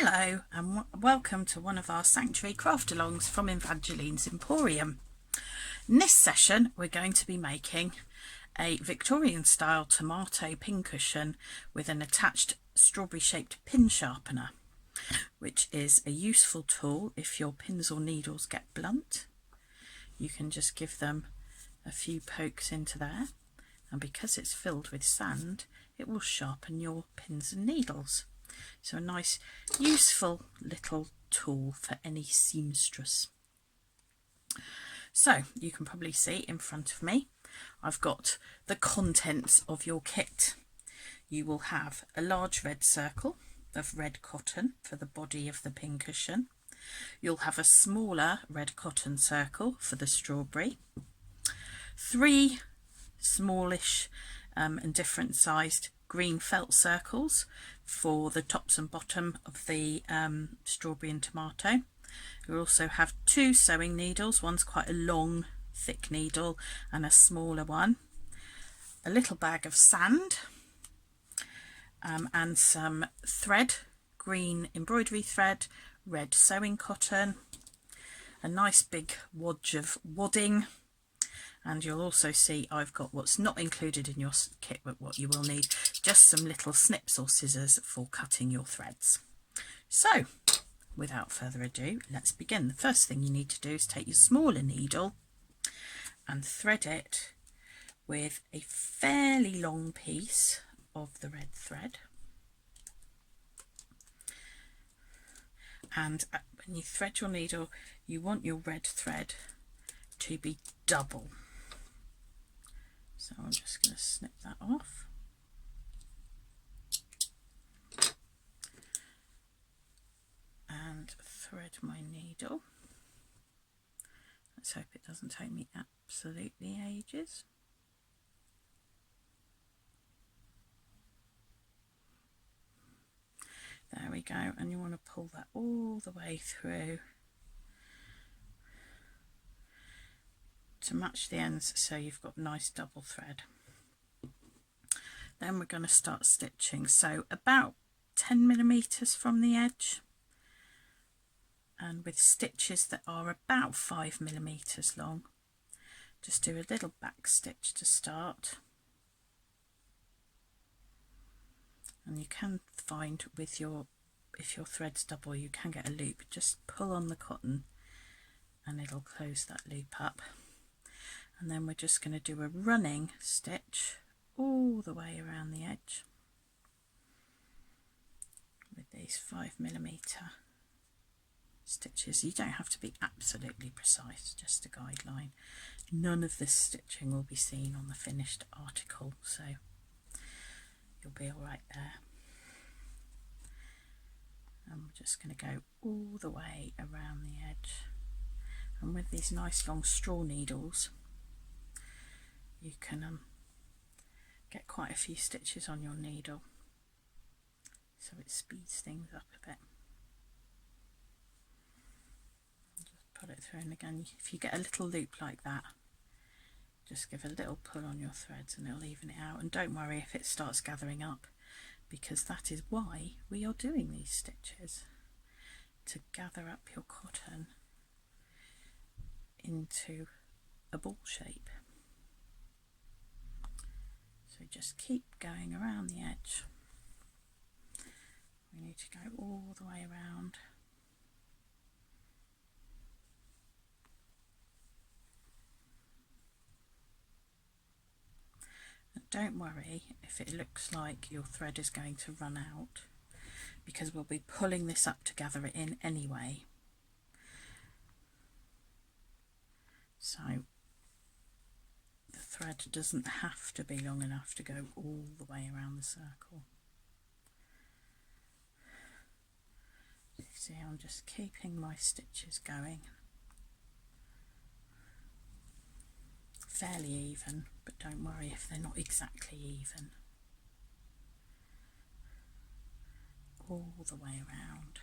Hello and welcome to one of our Sanctuary craft-alongs from Evangeline's Emporium. In this session we're going to be making a Victorian style tomato pincushion with an attached strawberry shaped pin sharpener, which is a useful tool if your pins or needles get blunt. You can just give them a few pokes into there, and because it's filled with sand it will sharpen your pins and needles. So a nice useful little tool for any seamstress. So you can probably see in front of me I've got the contents of your kit. You will have a large red circle of red cotton for the body of the pincushion. You'll have a smaller red cotton circle for the strawberry, 3 smallish and different sized green felt circles for the tops and bottom of the strawberry and tomato. You'll also have 2 sewing needles, one's quite a long thick needle and a smaller one, a little bag of sand and some thread, green embroidery thread, red sewing cotton, a nice big wodge of wadding. And you'll also see I've got what's not included in your kit, but what you will need, just some little snips or scissors for cutting your threads. So without further ado, let's begin. The first thing you need to do is take your smaller needle and thread it with a fairly long piece of the red thread. And when you thread your needle, you want your red thread to be double. So I'm just going to snip that off. And thread my needle. Let's hope it doesn't take me absolutely ages. There we go, and you want to pull that all the way through to match the ends so you've got nice double thread. Then we're going to start stitching, so about 10mm from the edge, and with stitches that are about 5mm long. Just do a little back stitch to start, and you can find with your, if your thread's double, you can get a loop. Just pull on the cotton and it'll close that loop up. And then we're just going to do a running stitch all the way around the edge with these 5mm stitches. You don't have to be absolutely precise, just a guideline. None of this stitching will be seen on the finished article, so you'll be all right there. And we're just going to go all the way around the edge. And with these nice long straw needles, you can get quite a few stitches on your needle, so it speeds things up a bit. Just put it through, and again, if you get a little loop like that, just give a little pull on your threads and it'll even it out. And don't worry if it starts gathering up, because that is why we are doing these stitches, to gather up your cotton into a ball shape. So just keep going around the edge. We need to go all the way around. And don't worry if it looks like your thread is going to run out, because we'll be pulling this up to gather it in anyway. So the thread doesn't have to be long enough to go all the way around the circle. You see, I'm just keeping my stitches going fairly even, but don't worry if they're not exactly even. All the way around.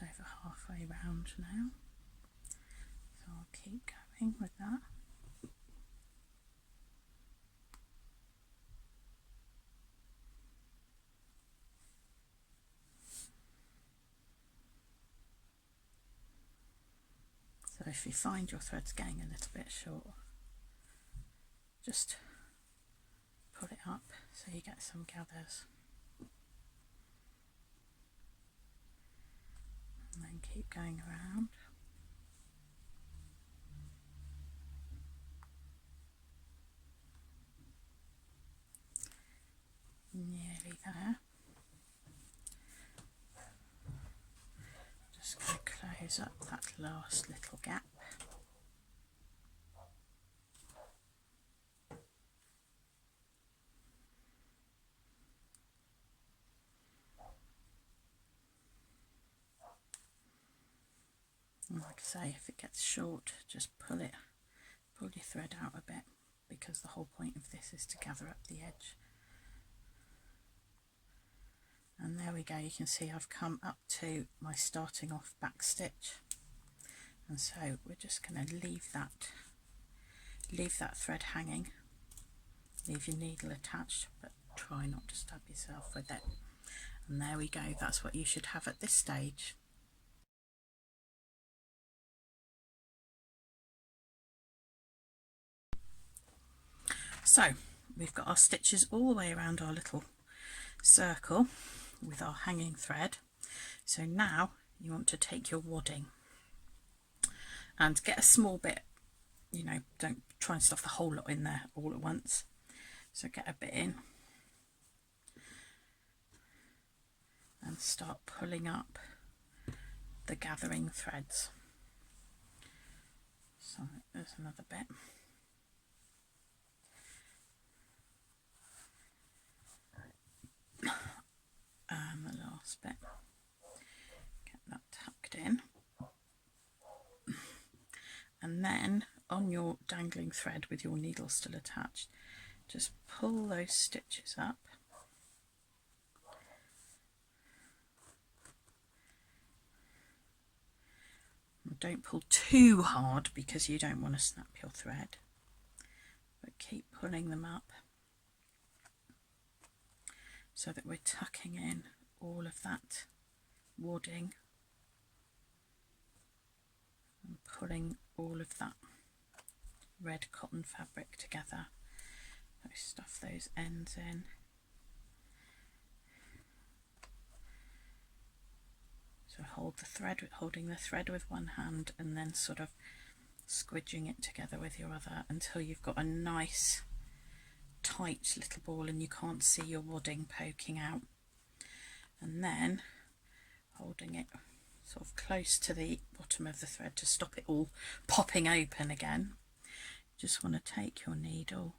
over halfway round now, so I'll keep going with that. So if you find your thread's getting a little bit short, just pull it up so you get some gathers, and then keep going around. Nearly there. Just going to close up that last little gap. And like I say, if it gets short, just pull your thread out a bit, because the whole point of this is to gather up the edge. And there we go, you can see I've come up to my starting off back stitch, and so we're just going to leave that thread hanging, leave your needle attached, but try not to stab yourself with it. And there we go, that's what you should have at this stage. So we've got our stitches all the way around our little circle with our hanging thread. So now you want to take your wadding and get a small bit, you know, don't try and stuff the whole lot in there all at once. So get a bit in and start pulling up the gathering threads. So there's another bit. And the last bit, get that tucked in, and then on your dangling thread with your needle still attached, just pull those stitches up, and don't pull too hard because you don't want to snap your thread, but keep pulling them up, so that we're tucking in all of that wadding and pulling all of that red cotton fabric together. So stuff those ends in. So holding the thread with one hand, and then sort of squidging it together with your other until you've got a nice tight little ball and you can't see your wadding poking out, and then holding it sort of close to the bottom of the thread to stop it all popping open again. Just want to take your needle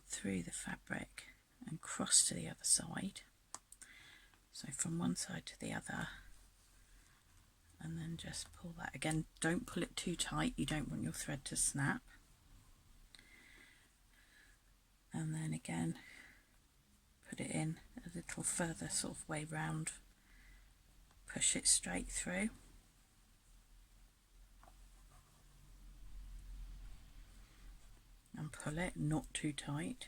through the fabric and cross to the other side, so from one side to the other, and then just pull that again. Don't pull it too tight, you don't want your thread to snap. And then again put it in a little further sort of way round, push it straight through, and pull it, not too tight.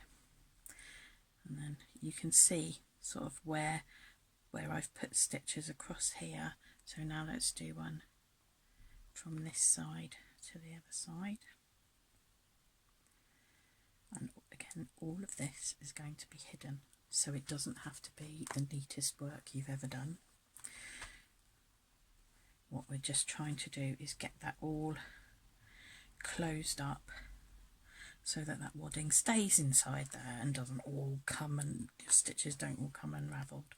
And then you can see sort of where I've put stitches across here. So now let's do one from this side to the other side. And again, all of this is going to be hidden, so it doesn't have to be the neatest work you've ever done. What we're just trying to do is get that all closed up so that that wadding stays inside there and doesn't all come, and your stitches don't all come unravelled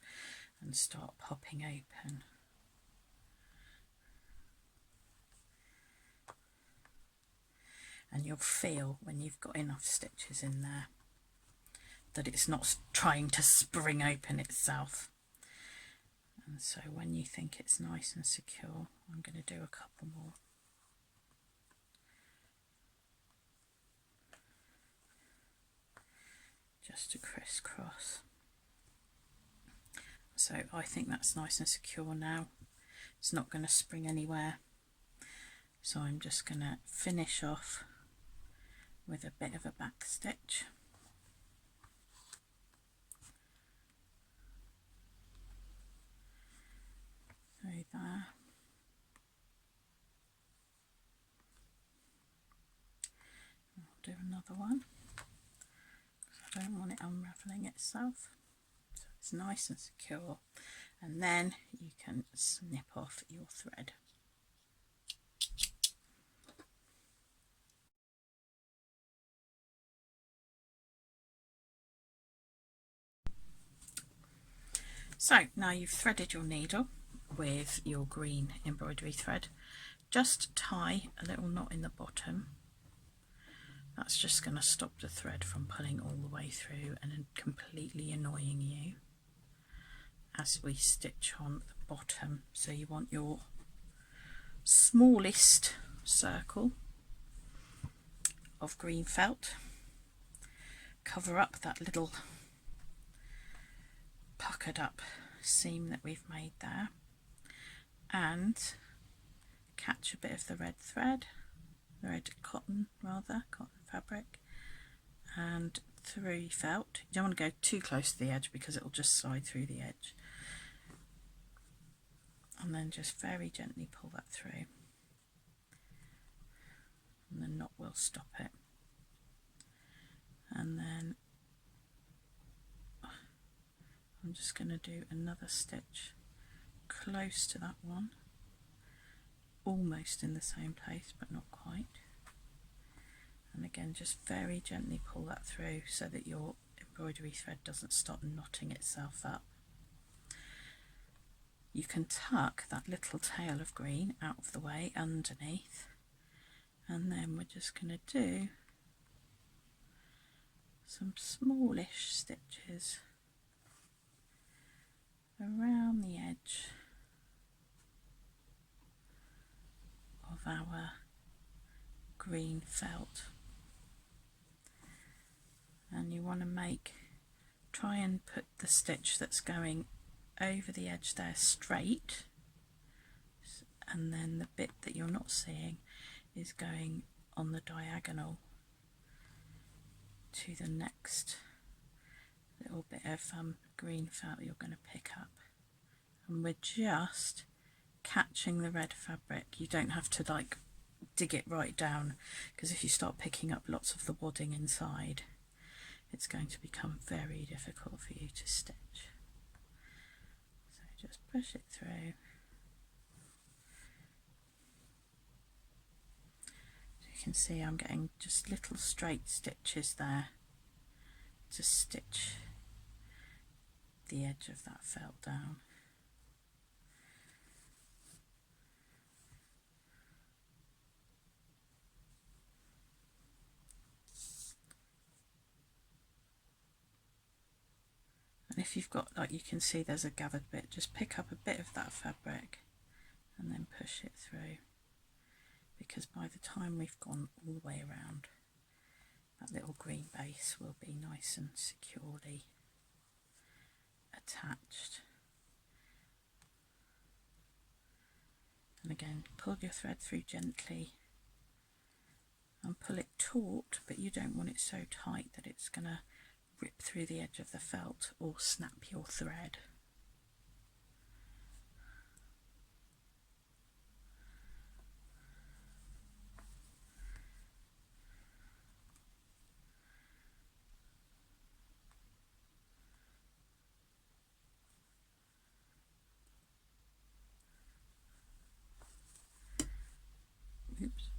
and start popping open. And you'll feel when you've got enough stitches in there that it's not trying to spring open itself. And so when you think it's nice and secure, I'm going to do a couple more. Just to crisscross. So I think that's nice and secure now. it's not going to spring anywhere. So I'm just going to finish off with a bit of a back stitch. Through there. I'll do another one. I don't want it unravelling itself. So it's nice and secure. And then you can snip off your thread. So now you've threaded your needle with your green embroidery thread, just tie a little knot in the bottom. That's just going to stop the thread from pulling all the way through and completely annoying you as we stitch on the bottom. So you want your smallest circle of green felt, cover up that little puckered up seam that we've made there, and catch a bit of the red thread, red cotton fabric, and through your felt. You don't want to go too close to the edge because it will just slide through the edge, and then just very gently pull that through, and the knot will stop it. And then I'm just going to do another stitch close to that one, almost in the same place but not quite, and again just very gently pull that through so that your embroidery thread doesn't start knotting itself up. You can tuck that little tail of green out of the way underneath, and then we're just going to do some smallish stitches around the edge of our green felt. And you want to try and put the stitch that's going over the edge there straight, and then the bit that you're not seeing is going on the diagonal to the next little bit of green felt you're going to pick up. And we're just catching the red fabric. You don't have to like dig it right down, because if you start picking up lots of the wadding inside, it's going to become very difficult for you to stitch. So just push it through. So you can see I'm getting just little straight stitches there to stitch the edge of that felt down. And if you've got, like you can see there's a gathered bit, just pick up a bit of that fabric and then push it through, because by the time we've gone all the way around, that little green base will be nice and securely attached. And again, pull your thread through gently and pull it taut, but you don't want it so tight that it's going to rip through the edge of the felt or snap your thread. Oops.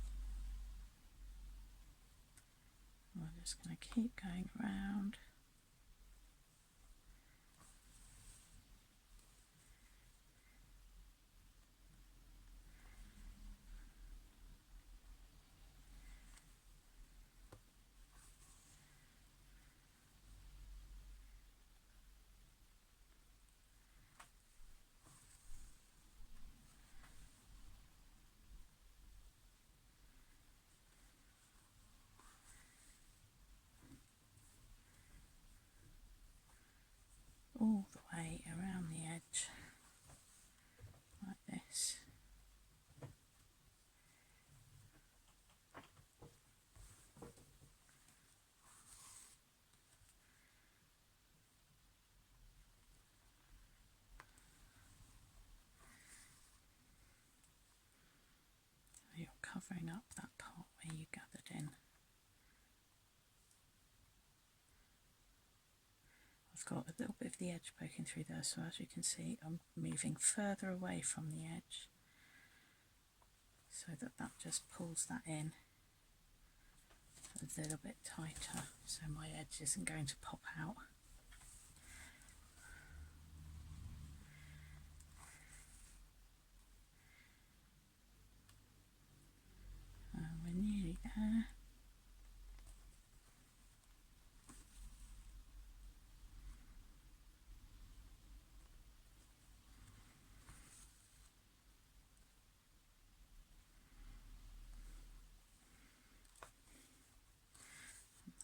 We're just going to keep going round. All the way around the edge like this. covering up that part where you gathered in. I've got a little bit of the edge poking through there, so as you can see I'm moving further away from the edge so that that just pulls that in a little bit tighter so my edge isn't going to pop out. We're nearly there.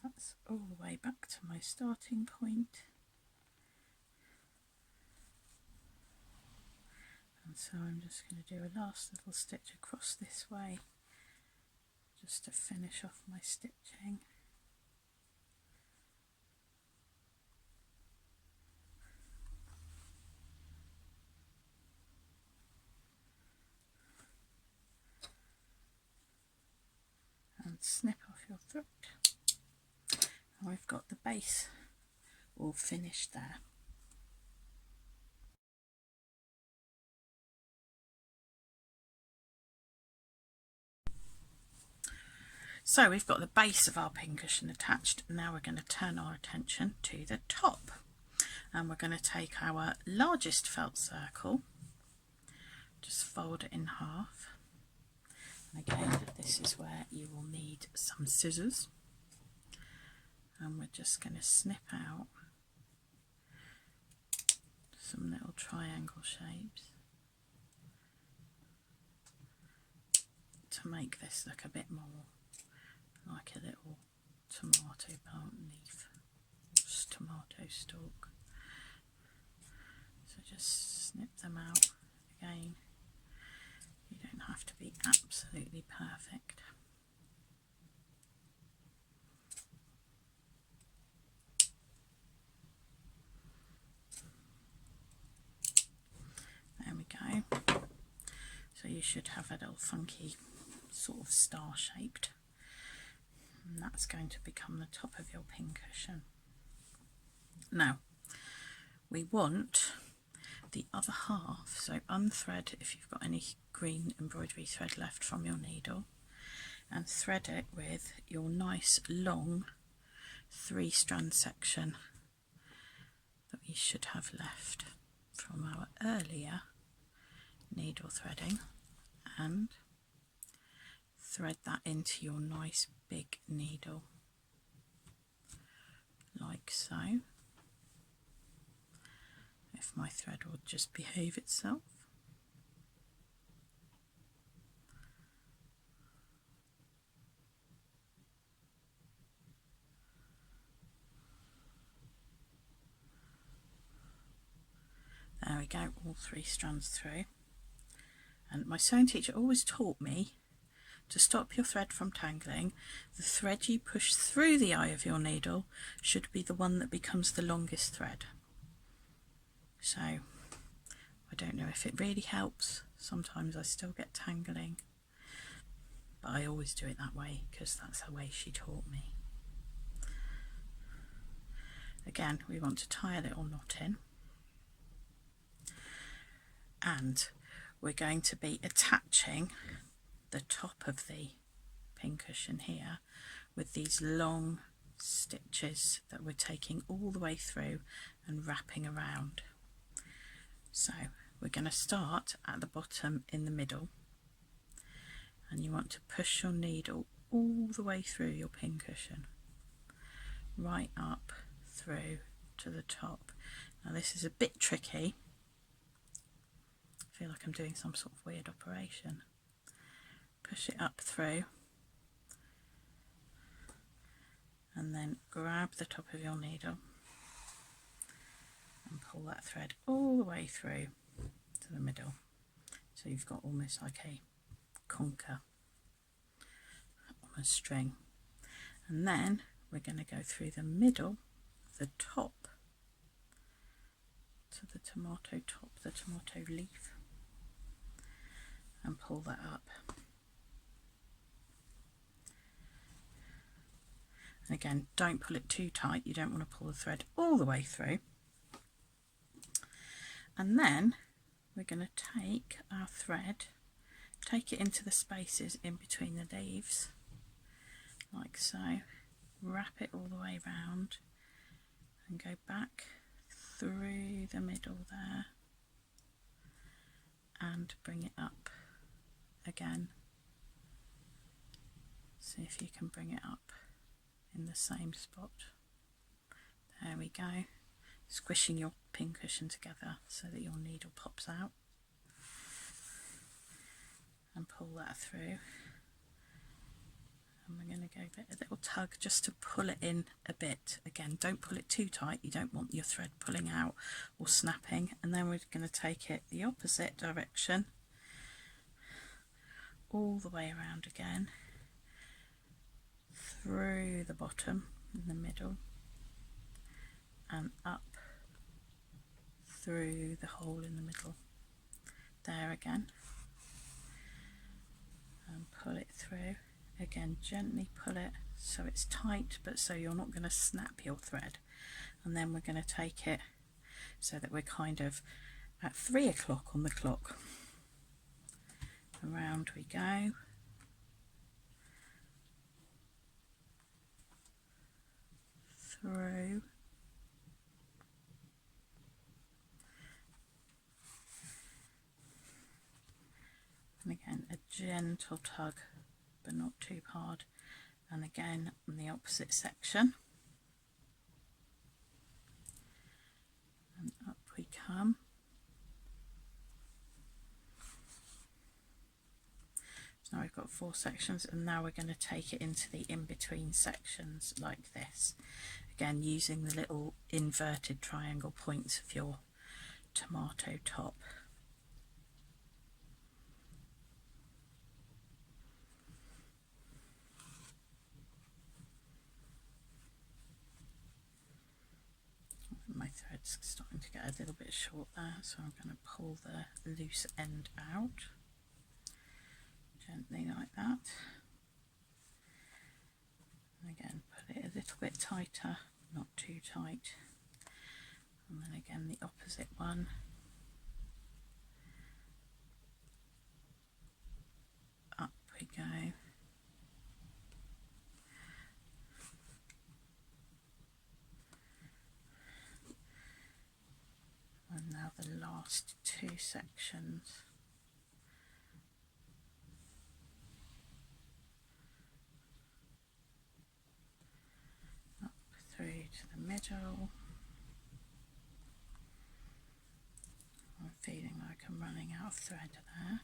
That's all the way back to my starting point. And so I'm just going to do a last little stitch across this way just to finish off my stitching. And snip off your thread. Now I've got the base all finished there. So we've got the base of our pincushion attached. Now we're going to turn our attention to the top, and we're going to take our largest felt circle, just fold it in half. And again, this is where you will need some scissors, and we're just going to snip out some little triangle shapes to make this look a bit more like a little tomato plant leaf, just tomato stalk. So just snip them out. Again, you don't have to be absolutely perfect. There we go. So you should have a little funky sort of star shaped, and that's going to become the top of your pincushion. Now we want the other half, so unthread if you've got any green embroidery thread left from your needle, and thread it with your nice long 3-strand section that we should have left from our earlier needle threading, and thread that into your nice big needle like so. If my thread will just behave itself. There we go, all 3 strands through. And my sewing teacher always taught me to stop your thread from tangling. The thread you push through the eye of your needle should be the one that becomes the longest thread. So I don't know if it really helps. Sometimes I still get tangling, but I always do it that way because that's the way she taught me. Again, we want to tie a little knot in, and we're going to be attaching the top of the pincushion here with these long stitches that we're taking all the way through and wrapping around. So we're going to start at the bottom in the middle, and you want to push your needle all the way through your pincushion, right up through to the top. Now this is a bit tricky. I feel like I'm doing some sort of weird operation. Push it up through, and then grab the top of your needle and pull that thread all the way through to the middle, so you've got almost like a conker on a string. And then we're going to go through the middle, the top, to the tomato top, the tomato leaf, and pull that up. And again, don't pull it too tight, you don't want to pull the thread all the way through. And then we're going to take our thread, take it into the spaces in between the leaves, like so, wrap it all the way round and go back through the middle there and bring it up again. See if you can bring it up in the same spot. There we go. Squishing your pincushion together so that your needle pops out, and pull that through. And we're going to give it a little tug just to pull it in a bit. Again, don't pull it too tight, you don't want your thread pulling out or snapping. And then we're going to take it the opposite direction, all the way around again, through the bottom in the middle and up through the hole in the middle there again, and pull it through. Again, gently pull it so it's tight, but so you're not going to snap your thread. And then we're going to take it so that we're kind of at 3 o'clock on the clock. Around we go. Through. And again, a gentle tug, but not too hard. And again, on the opposite section. And up we come. So now we've got 4 sections, and now we're going to take it into the in-between sections like this. Again, using the little inverted triangle points of your tomato top. My thread's starting to get a little bit short there, so I'm going to pull the loose end out gently like that. And again, put it a little bit tighter, not too tight. And then again the opposite one. Up we go. And now the last 2 sections. Up through to the middle. I'm feeling like I'm running out of thread there.